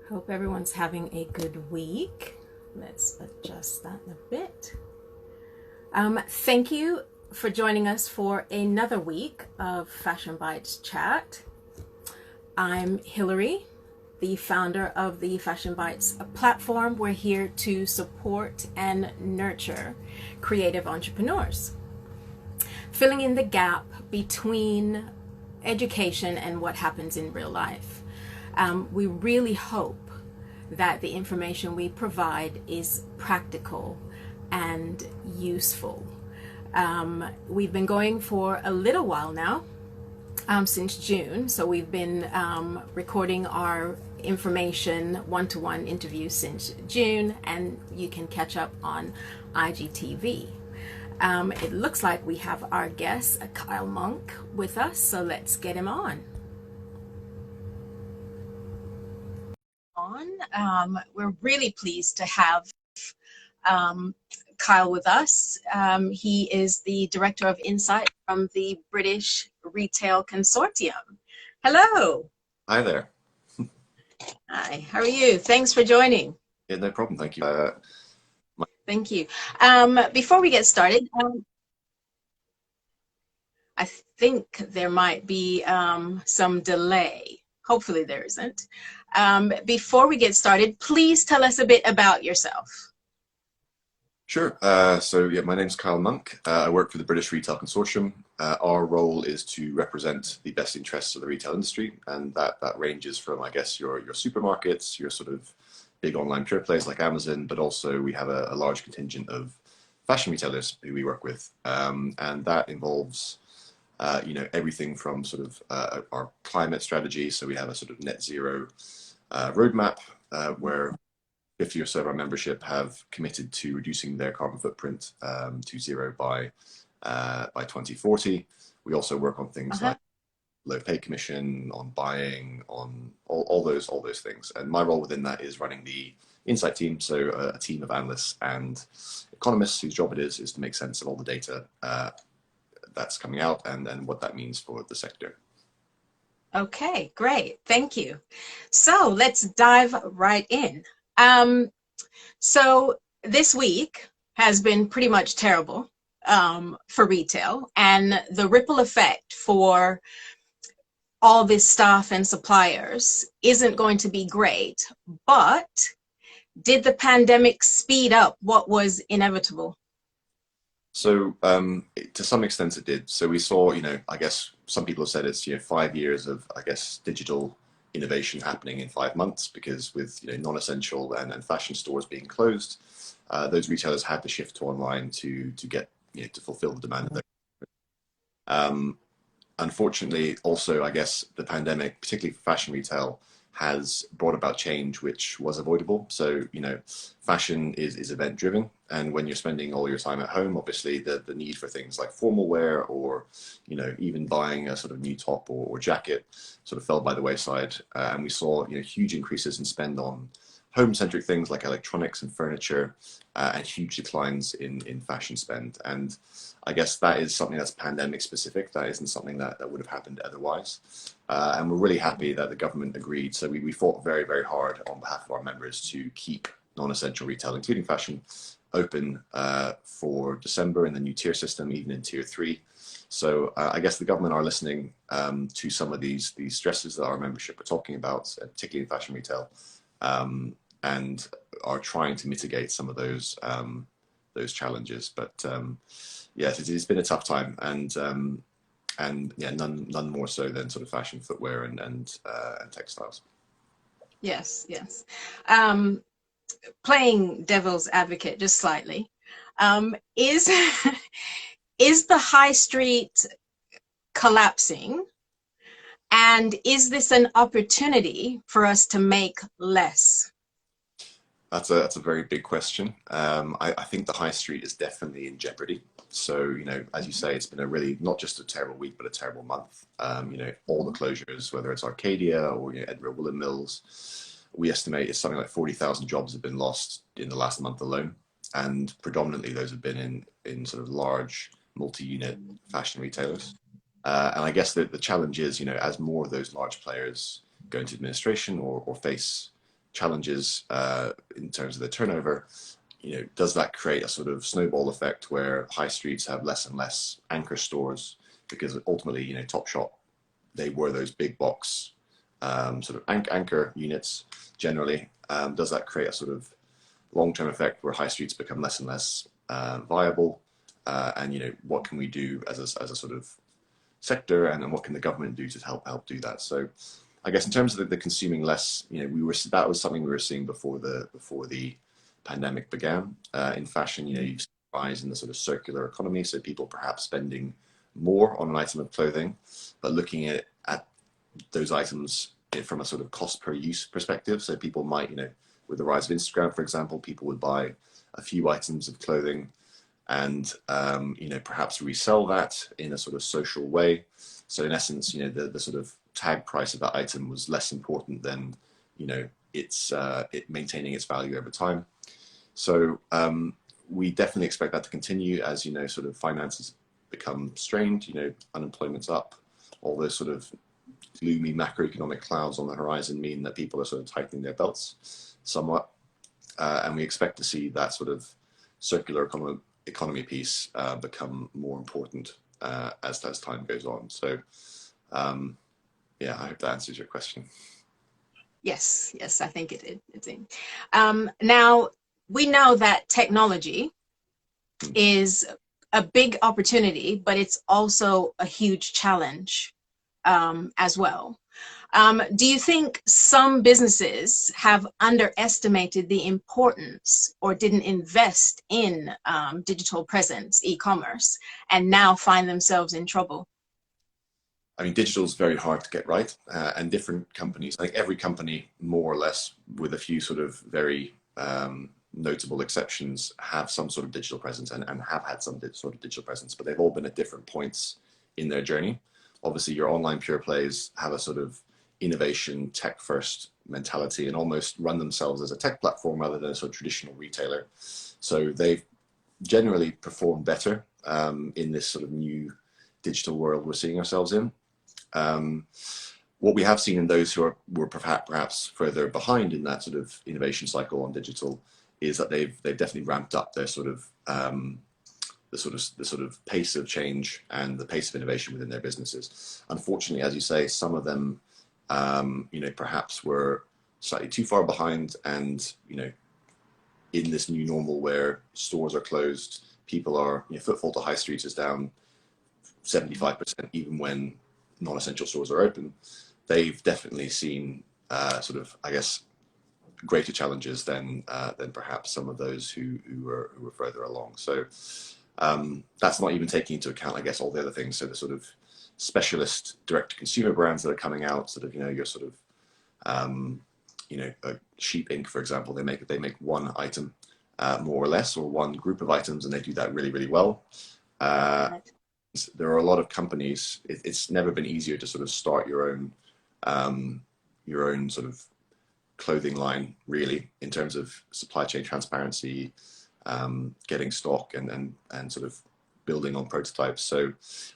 Hope everyone's having a good week. Let's adjust that a bit. Thank you for joining us for another week of Fashion Bytes Chat. I'm Hillary, the founder of the Fashion Bytes platform. We're here to support and nurture creative entrepreneurs, filling in the gap between education and what happens in real life. We really hope that the information we provide is practical and useful. We've been going for a little while now, since June. So we've been recording our information one-to-one interviews since June, and you can catch up on IGTV. It looks like we have our guest, Kyle Monk, with us, so let's get him on. We're really pleased to have Kyle with us. He is the Director of Insight from the British Retail Consortium. Hello. Hi there. Hi, how are you? Thanks for joining. Yeah, no problem. Thank you. Thank you. Before we get started, I think there might be some delay. Hopefully there isn't. Before we get started, please tell us a bit about yourself. Sure. My name's Kyle Monk. I work for the British Retail Consortium. Our role is to represent the best interests of the retail industry, and that ranges from, I guess, your supermarkets, your sort of big online pure plays like Amazon, but also we have a large contingent of fashion retailers who we work with, and that involves everything from sort of our climate strategy. So we have a sort of net zero roadmap where 50 or so of our membership have committed to reducing their carbon footprint to zero by 2040. We also work on things like low pay commission, on buying, on all those things. And my role within that is running the insight team, so a team of analysts and economists whose job it is to make sense of all the data that's coming out and what that means for the sector. Okay, great. Thank you. So let's dive right in. So this week has been pretty much terrible for retail, and the ripple effect for all this staff and suppliers isn't going to be great. But did the pandemic speed up what was inevitable? So to some extent it did. So we saw, I guess some people have said it's 5 years of, I guess, digital innovation happening in 5 months, because with non-essential and fashion stores being closed, those retailers had to shift to online to get to fulfill the demand of their. Unfortunately, also, I guess the pandemic, particularly for fashion retail, has brought about change which was avoidable. So, fashion is event driven. And when you're spending all your time at home, obviously the need for things like formal wear or, even buying a sort of new top or jacket sort of fell by the wayside. And we saw, huge increases in spend on home-centric things like electronics and furniture, and huge declines in fashion spend. And I guess that is something that's pandemic specific. That isn't something that would have happened otherwise. And we're really happy that the government agreed. So we fought very, very hard on behalf of our members to keep non-essential retail, including fashion, open for December in the new tier system, even in tier 3. So I guess the government are listening to some of these stresses that our membership are talking about, particularly in fashion retail, and are trying to mitigate some of those challenges. But yes, it's been a tough time, and yeah, none more so than sort of fashion, footwear, and textiles. Yes, yes. Playing devil's advocate just slightly, is is the high street collapsing, and is this an opportunity for us to make less? That's a very big question. I think the high street is definitely in jeopardy. So, as you say, it's been a really, not just a terrible week, but a terrible month. All the closures, whether it's Arcadia or Edinburgh Woolen Mills, we estimate it's something like 40,000 jobs have been lost in the last month alone. And predominantly those have been in sort of large multi-unit fashion retailers. And I guess the challenge is, as more of those large players go into administration or face challenges in terms of the turnover, does that create a sort of snowball effect where high streets have less and less anchor stores? Because ultimately, Topshop, they were those big box sort of anchor units generally. Does that create a sort of long-term effect where high streets become less and less viable? And what can we do as a sort of sector, and then what can the government do to help do that? So I guess in terms of the consuming less, that was something we were seeing before the pandemic began. In fashion, you've seen a rise in the sort of circular economy, so people perhaps spending more on an item of clothing, but looking at those items from a sort of cost per use perspective. So people might, with the rise of Instagram, for example, people would buy a few items of clothing and perhaps resell that in a sort of social way. So in essence, the sort of tag price of that item was less important than it maintaining its value over time. So we definitely expect that to continue as sort of finances become strained. Unemployment's up. All those sort of gloomy macroeconomic clouds on the horizon mean that people are sort of tightening their belts somewhat, and we expect to see that sort of circular economy piece become more important as time goes on. So yeah, I hope that answers your question. Yes, I think it did. Now, we know that technology is a big opportunity, but it's also a huge challenge as well. Do you think some businesses have underestimated the importance or didn't invest in digital presence, e-commerce, and now find themselves in trouble? I mean, digital is very hard to get right, and different companies, I think every company, more or less, with a few sort of very notable exceptions, have some sort of digital presence and have had some sort of digital presence, but they've all been at different points in their journey. Obviously, your online pure plays have a sort of innovation, tech-first mentality and almost run themselves as a tech platform rather than a sort of traditional retailer. So they've generally performed better in this sort of new digital world we're seeing ourselves in. What we have seen in those who were perhaps further behind in that sort of innovation cycle on digital is that they've definitely ramped up their sort of the sort of pace of change and the pace of innovation within their businesses. Unfortunately, as you say, some of them perhaps were slightly too far behind, and in this new normal where stores are closed, people are footfall to high streets is down 75% even when non-essential stores are open. They've definitely seen sort of, I guess, greater challenges than perhaps some of those who were further along. So that's not even taking into account, I guess, all the other things. So the sort of specialist direct-to-consumer brands that are coming out, sort of your sort of Sheep Inc., for example, they make one item more or less, or one group of items, and they do that really, really well. There are a lot of companies. It's never been easier to sort of start your own sort of clothing line, really, in terms of supply chain transparency, getting stock, and sort of building on prototypes. So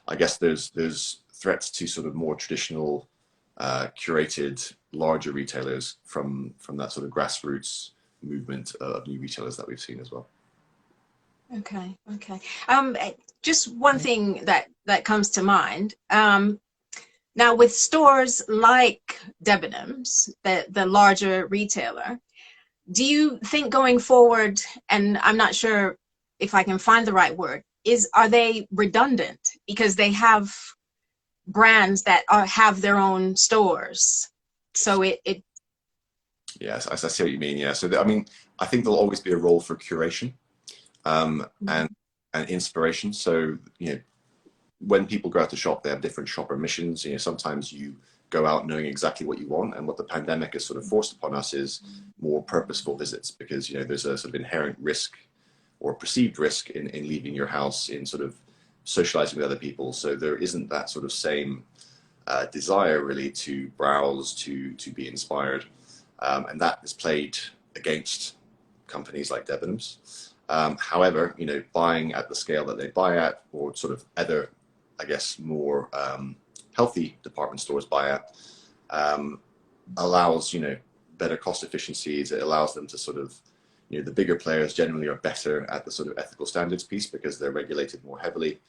I guess there's threats to sort of more traditional, curated, larger retailers from that sort of grassroots movement of new retailers that we've seen as well. Okay. Just one thing that comes to mind. Now, with stores like Debenhams, the larger retailer, do you think going forward, and I'm not sure if I can find the right word, are they redundant because they have brands that have their own stores? So it Yes, I see what you mean. Yeah. So I mean, I think there'll always be a role for curation and inspiration. So when people go out to shop, they have different shopper missions. Sometimes you go out knowing exactly what you want, and what the pandemic has sort of forced upon us is more purposeful visits, because there's a sort of inherent risk or perceived risk in leaving your house, in sort of socializing with other people. So there isn't that sort of same desire really to browse, to be inspired, and that is played against companies like Debenhams. However, buying at the scale that they buy at, or sort of other, I guess, more healthy department stores buy at, allows better cost efficiencies. It allows them to sort of, the bigger players generally are better at the sort of ethical standards piece because they're regulated more heavily.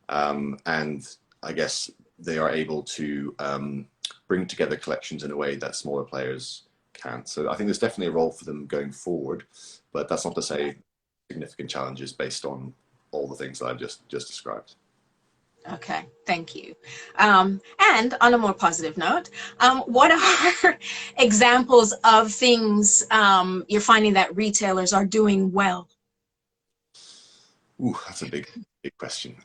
And I guess they are able to bring together collections in a way that smaller players can't. So I think there's definitely a role for them going forward, but that's not to say significant challenges based on all the things that I've just described. Okay, thank you. And on a more positive note, what are examples of things you're finding that retailers are doing well? Ooh, that's a big question.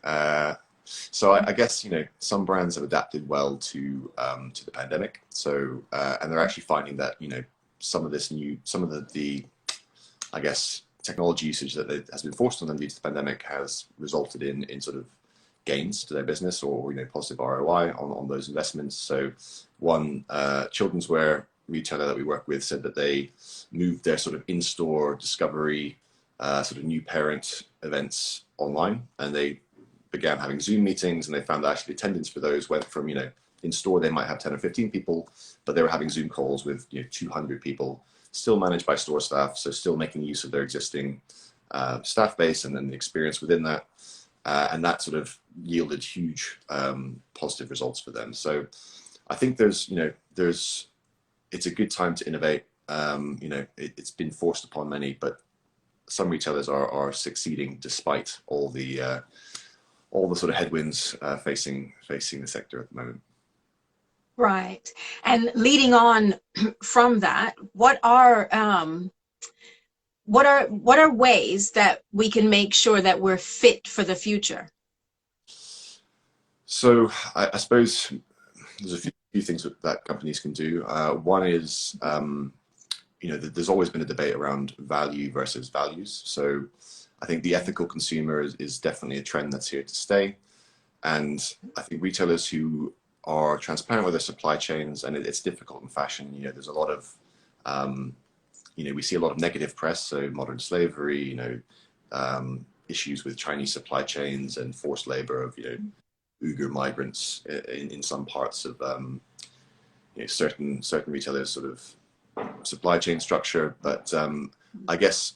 So I guess some brands have adapted well to the pandemic. So and they're actually finding that some of the I guess technology usage that has been forced on them due to the pandemic has resulted in sort of gains to their business or positive ROI on those investments. So one children's wear retailer that we work with said that they moved their sort of in-store discovery sort of new parent events online, and they began having Zoom meetings, and they found that actually attendance for those went from in store they might have 10 or 15 people, but they were having Zoom calls with 200 people, still managed by store staff, so still making use of their existing staff base and then the experience within that. And that sort of yielded huge positive results for them. So I think it's a good time to innovate. It's been forced upon many, but some retailers are succeeding despite all the sort of headwinds facing the sector at the moment. Right. And leading on from that, what are ways that we can make sure that we're fit for the future? So I suppose there's a few things that companies can do. One is, there's always been a debate around value versus values. So I think the ethical consumer is definitely a trend that's here to stay. And I think retailers who are transparent with their supply chains, and it's difficult in fashion, there's a lot of, we see a lot of negative press, so modern slavery, issues with Chinese supply chains and forced labor of, Uyghur migrants in some parts of, certain retailers' sort of supply chain structure. But I guess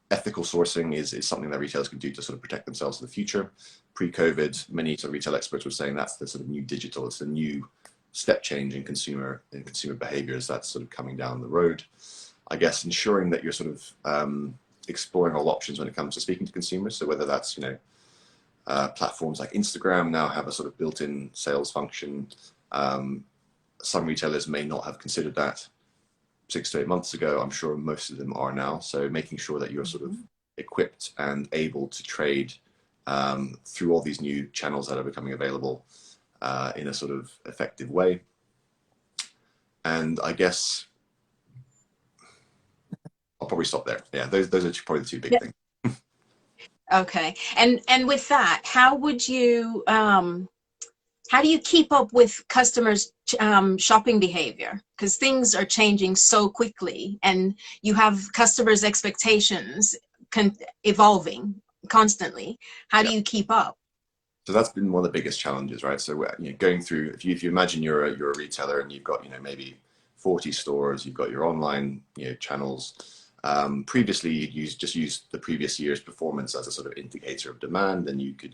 ethical sourcing is something that retailers can do to sort of protect themselves in the future. Pre-COVID, many sort of retail experts were saying that's the sort of new digital, it's a new step change in consumer behaviors that's sort of coming down the road. I guess ensuring that you're sort of exploring all options when it comes to speaking to consumers. So whether that's platforms like Instagram now have a sort of built-in sales function. Some retailers may not have considered that 6 to 8 months ago. I'm sure most of them are now. So making sure that you're sort of equipped and able to trade through all these new channels that are becoming available in a sort of effective way. And I guess I'll probably stop there. Yeah, those are probably the two big things. Okay, and with that, how do you keep up with customers' shopping behavior? Because things are changing so quickly, and you have customers' expectations evolving constantly. How do you keep up? So that's been one of the biggest challenges, right? So going through, if you imagine you're a retailer and you've got maybe 40 stores, you've got your online channels. Previously, you'd just use the previous year's performance as a sort of indicator of demand, and you could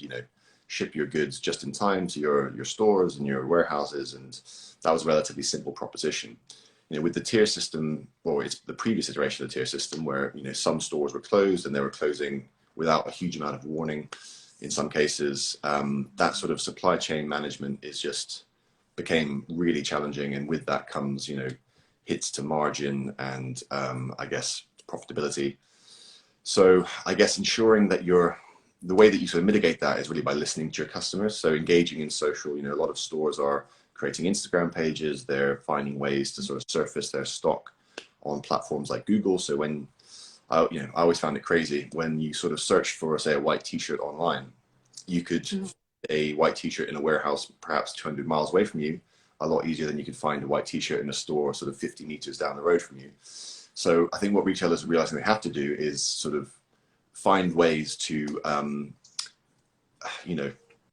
ship your goods just in time to your stores and your warehouses, and that was a relatively simple proposition. With the tier system, or it's the previous iteration of the tier system, where some stores were closed and they were closing without a huge amount of warning. In some cases, that sort of supply chain management became really challenging, and with that comes hits to margin and I guess profitability. So I guess ensuring that the way that you sort of mitigate that is really by listening to your customers. So engaging in social, a lot of stores are creating Instagram pages. They're finding ways to sort of surface their stock on platforms like Google. So when, I always found it crazy when you sort of search for, say, a white t-shirt online, you could find a white t-shirt in a warehouse, perhaps 200 miles away from you, a lot easier than you could find a white t-shirt in a store sort of 50 meters down the road from you. So I think what retailers are realizing they have to do is sort of find ways to,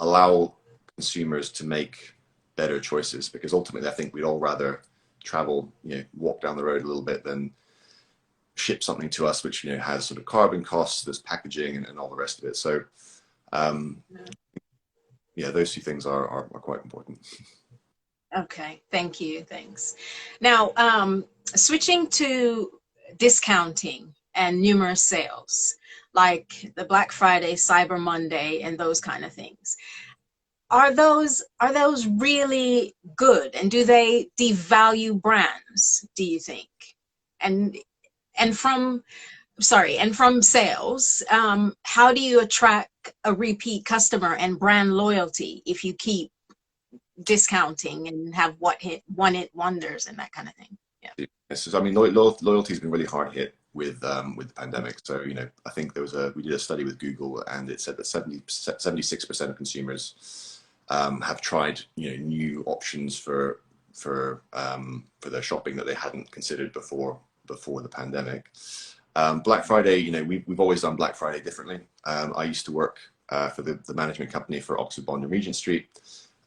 allow consumers to make better choices, because ultimately I think we'd all rather travel, walk down the road a little bit than ship something to us, which has sort of carbon costs, there's packaging, and all the rest of it. So yeah, those two things are quite important. Okay, thank you, thanks. Now, switching to discounting and numerous sales, like the Black Friday, Cyber Monday, and those kind of things. Are those really good, and do they devalue brands, do you think? And from sales, how do you attract a repeat customer and brand loyalty if you keep discounting and have one-hit wonders and that kind of thing? Yeah. Yes, I mean, loyalty has been really hard hit with the pandemic. So, I think we did a study with Google, and it said that 76% of consumers have tried, new options for their shopping that they hadn't considered before the pandemic. Black Friday, we've always done Black Friday differently. I used to work for the management company for Oxford Bond and Regent Street.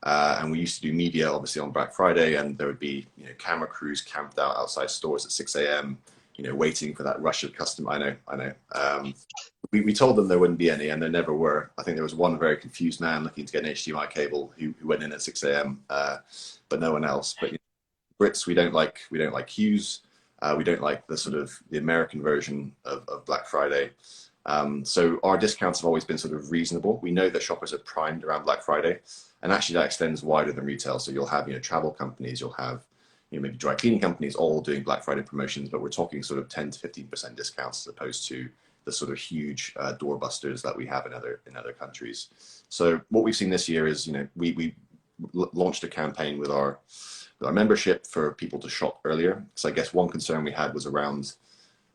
And we used to do media, obviously, on Black Friday, and there would be, camera crews camped out outside stores at 6 a.m., waiting for that rush of customer. I know. We told them there wouldn't be any, and there never were. I think there was one very confused man looking to get an HDMI cable who went in at 6 a.m., but no one else. But Brits, we don't like queues. We don't like the American version of Black Friday. So our discounts have always been sort of reasonable. We know that shoppers are primed around Black Friday, and actually that extends wider than retail. So you'll have, travel companies, you'll have, maybe dry cleaning companies all doing Black Friday promotions, but we're talking sort of 10 to 15% discounts as opposed to the sort of huge doorbusters that we have in other countries. So what we've seen this year is, we launched a campaign with our membership for people to shop earlier. So I guess one concern we had was around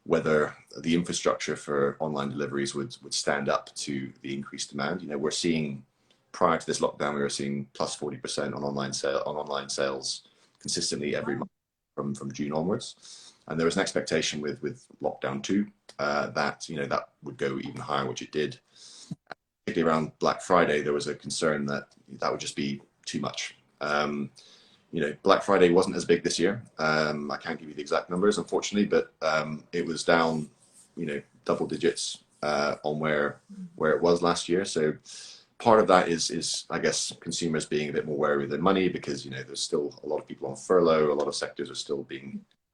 whether the infrastructure for online deliveries would stand up to the increased demand. We're seeing, prior to this lockdown, we were seeing plus 40% on online sales consistently every month from June onwards. And there was an expectation with lockdown 2 that that would go even higher, which it did. Particularly around Black Friday, there was a concern that would just be too much. Black Friday wasn't as big this year. I can't give you the exact numbers, unfortunately, but it was down, double digits on where it was last year. So part of that is I guess consumers being a bit more wary of their money because there's still a lot of people on furlough. A lot of sectors are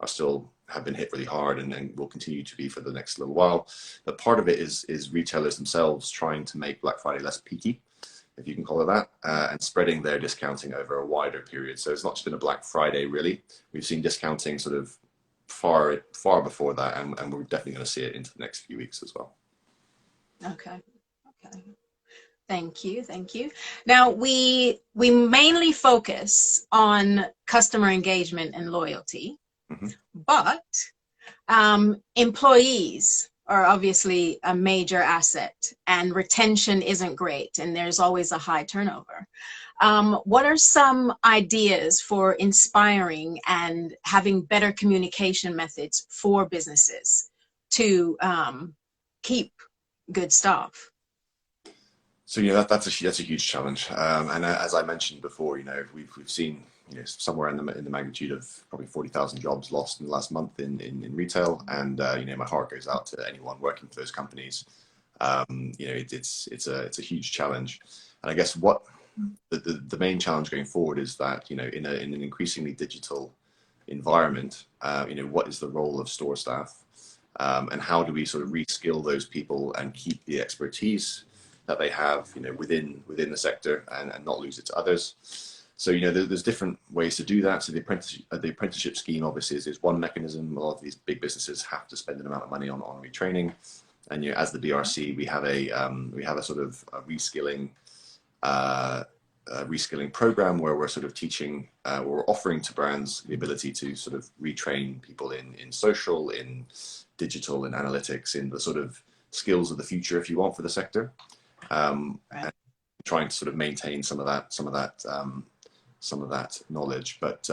still have been hit really hard and will continue to be for the next little while. But part of it is retailers themselves trying to make Black Friday less peaky, if you can call it that, and spreading their discounting over a wider period. So it's not just been a Black Friday, really. We've seen discounting sort of far before that, and we're definitely going to see it into the next few weeks as well. Okay. Thank you. Now, we mainly focus on customer engagement and loyalty, but employees are obviously a major asset, and retention isn't great, and there's always a high turnover. What are some ideas for inspiring and having better communication methods for businesses to keep good staff? So that's a huge challenge, and as I mentioned before, we've seen somewhere in the magnitude of probably 40,000 jobs lost in the last month in retail, and my heart goes out to anyone working for those companies. It's a huge challenge, and I guess what the main challenge going forward is that in an increasingly digital environment, what is the role of store staff, and how do we sort of reskill those people and keep the expertise that they have within the sector and not lose it to others. So there's different ways to do that. So the apprenticeship scheme obviously is one mechanism. A lot of these big businesses have to spend an amount of money on retraining, and as the BRC we have a sort of a reskilling program where we're sort of teaching, we're offering to brands the ability to sort of retrain people in social, in digital, in analytics, in the sort of skills of the future, if you want, for the sector. And trying to sort of maintain some of that knowledge, but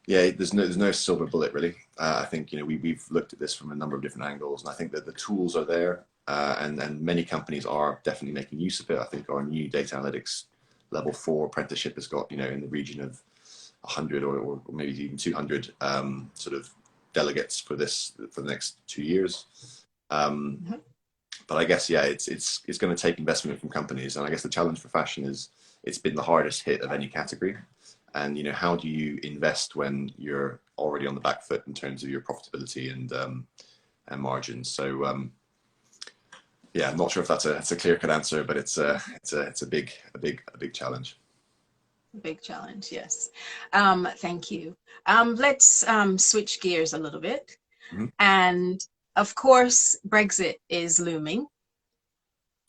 there's no silver bullet really. I think we've looked at this from a number of different angles, and I think that the tools are there, and many companies are definitely making use of it. I think our new data analytics level 4 apprenticeship has got in the region of 100 or maybe even 200 sort of delegates for the next 2 years. But I guess, yeah, it's going to take investment from companies, and I guess the challenge for fashion is it's been the hardest hit of any category. And how do you invest when you're already on the back foot in terms of your profitability and margins? So yeah, I'm not sure if that's a clear-cut answer, but it's a big challenge. Big challenge, yes. Thank you. Let's switch gears a little bit. Mm-hmm. And of course, Brexit is looming.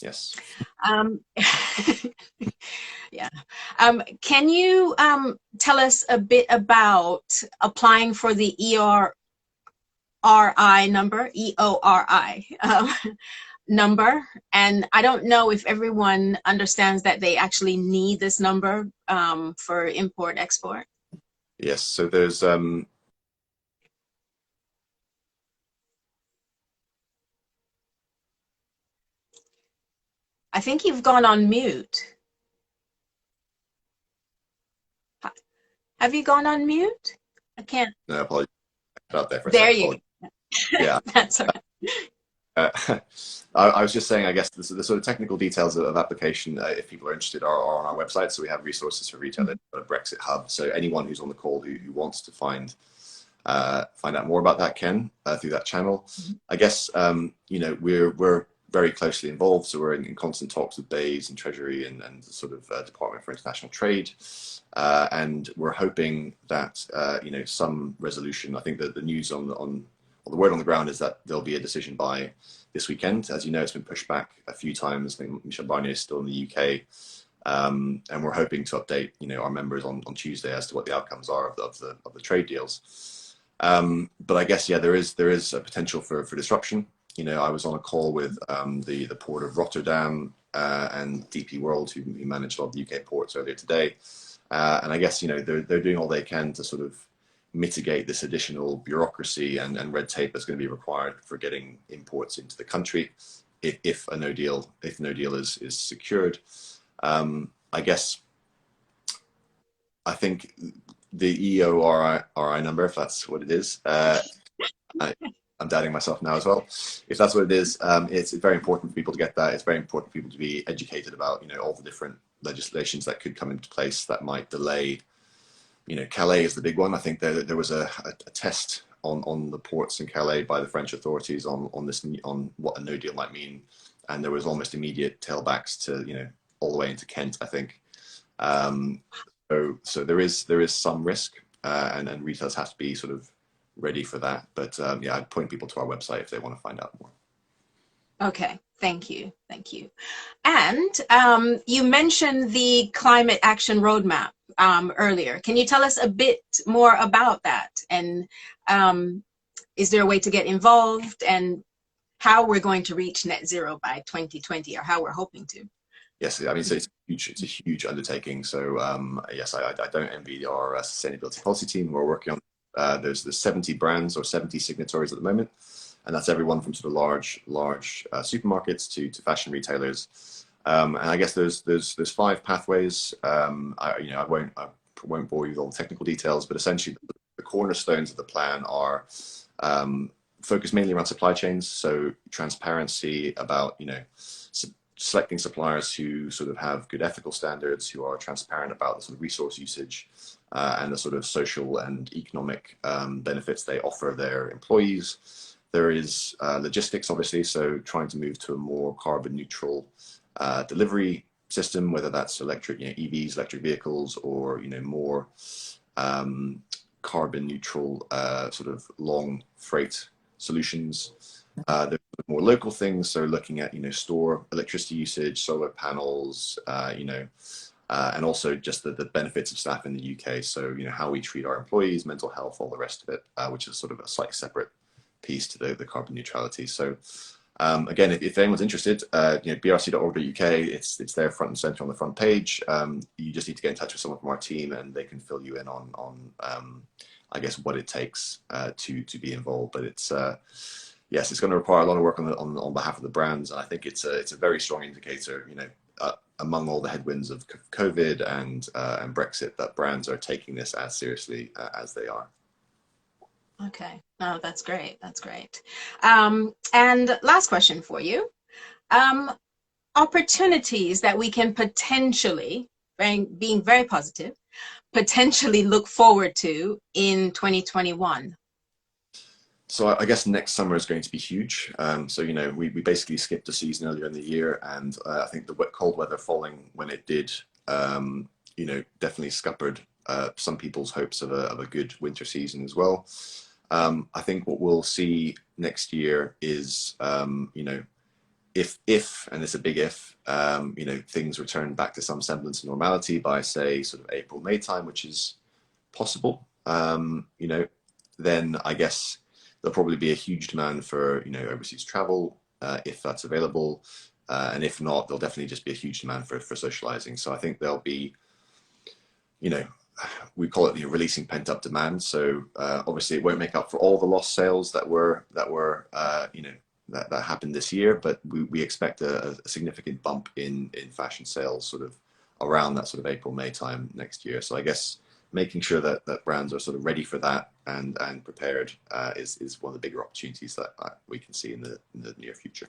Yes. Yeah. Can you tell us a bit about applying for the EORI number, EORI number? And I don't know if everyone understands that they actually need this number for import export. Yes. So there's I think you've gone on mute. Have you gone on mute? I can't. no, apologies out there for a There second. you go. Yeah. That's all right. I was just saying, I guess the sort of technical details of application, if people are interested, are on our website. So we have resources for retailers, a Brexit hub. So anyone who's on the call who wants to find out more about that can through that channel. I guess we're very closely involved, so we're in constant talks with BEIS and Treasury and the sort of Department for International Trade, and we're hoping that some resolution. I think that the news on the word on the ground is that there'll be a decision by this weekend. As you know, it's been pushed back a few times. I think Michel Barnier is still in the UK, and we're hoping to update our members on Tuesday as to what the outcomes are of the trade deals. But I guess, yeah, there is a potential for disruption. I was on a call with the port of Rotterdam and DP World, who manage a lot of the UK ports, earlier today, and I guess they're doing all they can to sort of mitigate this additional bureaucracy and red tape that's going to be required for getting imports into the country if no deal is secured. I guess I think the EORI number, if that's what it is, I'm doubting myself now as well. If that's what it is, it's very important for people to get that. It's very important for people to be educated about all the different legislations that could come into place that might delay. Calais is the big one. I think there was a test on the ports in Calais by the French authorities on what a no deal might mean, and there was almost immediate tailbacks to all the way into Kent, I think. So there is some risk, and retailers have to be sort of ready for that. But yeah, I'd point people to our website if they want to find out more. Okay, thank you. And you mentioned the climate action roadmap earlier. Can you tell us a bit more about that? And is there a way to get involved, and how we're going to reach net zero by 2020, or how we're hoping to? Yes, I mean, so it's a huge undertaking. So yes, I don't envy our sustainability policy team. We're working on there's 70 brands or 70 signatories at the moment, and that's everyone from sort of large supermarkets to fashion retailers. And I guess there's 5 pathways. I won't bore you with all the technical details, but essentially the cornerstones of the plan are focused mainly around supply chains. So transparency about selecting suppliers who sort of have good ethical standards, who are transparent about the sort of resource usage and the sort of social and economic benefits they offer their employees. There is logistics, obviously, so trying to move to a more carbon neutral delivery system, whether that's electric, EVs, electric vehicles, or more carbon neutral sort of long freight solutions. There's more local things, so looking at store electricity usage, solar panels, and also just the benefits of staff in the UK. So how we treat our employees, mental health, all the rest of it, which is sort of a slightly separate piece to the carbon neutrality. So again, if anyone's interested, brc.org.uk, it's there front and center on the front page. You just need to get in touch with someone from our team, and they can fill you in on I guess what it takes to be involved. But it's yes, it's going to require a lot of work on behalf of the brands, and I think it's a very strong indicator. among all the headwinds of COVID and Brexit, that brands are taking this as seriously as they are. Okay. Oh, that's great. That's great. And last question for you. Opportunities that we can potentially, being very positive, potentially look forward to in 2021? So I guess next summer is going to be huge. So, you know, we basically skipped a season earlier in the year, and I think the cold weather falling when it did, you know, definitely scuppered some people's hopes of a good winter season as well. I think what we'll see next year is, you know, if, and it's a big if, you know, things return back to some semblance of normality by, say, sort of April, May time, which is possible, you know, then I guess there'll probably be a huge demand for, you know, overseas travel, if that's available. And if not, there'll definitely just be a huge demand for socializing. So I think there'll be, you know, we call it the releasing pent-up demand. So obviously it won't make up for all the lost sales that were you know, that happened this year, but we expect a significant bump in fashion sales sort of around that sort of April, May time next year. So I guess making sure that brands are sort of ready for that and prepared is one of the bigger opportunities that we can see in the near future.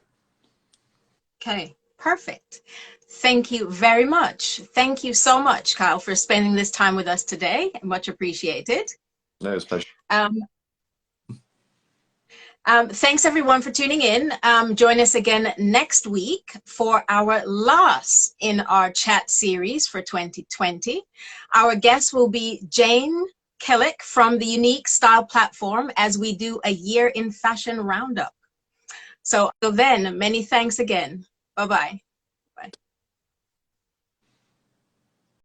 Okay, perfect. Thank you very much. Thank you so much, Kyle, for spending this time with us today. Much appreciated. No, it's a pleasure. Thanks everyone for tuning in. Join us again next week for our last in our chat series for 2020. Our guest will be Jane Kellick from the Unique Style platform as we do a year in fashion roundup. So until then, many thanks again. Bye-bye.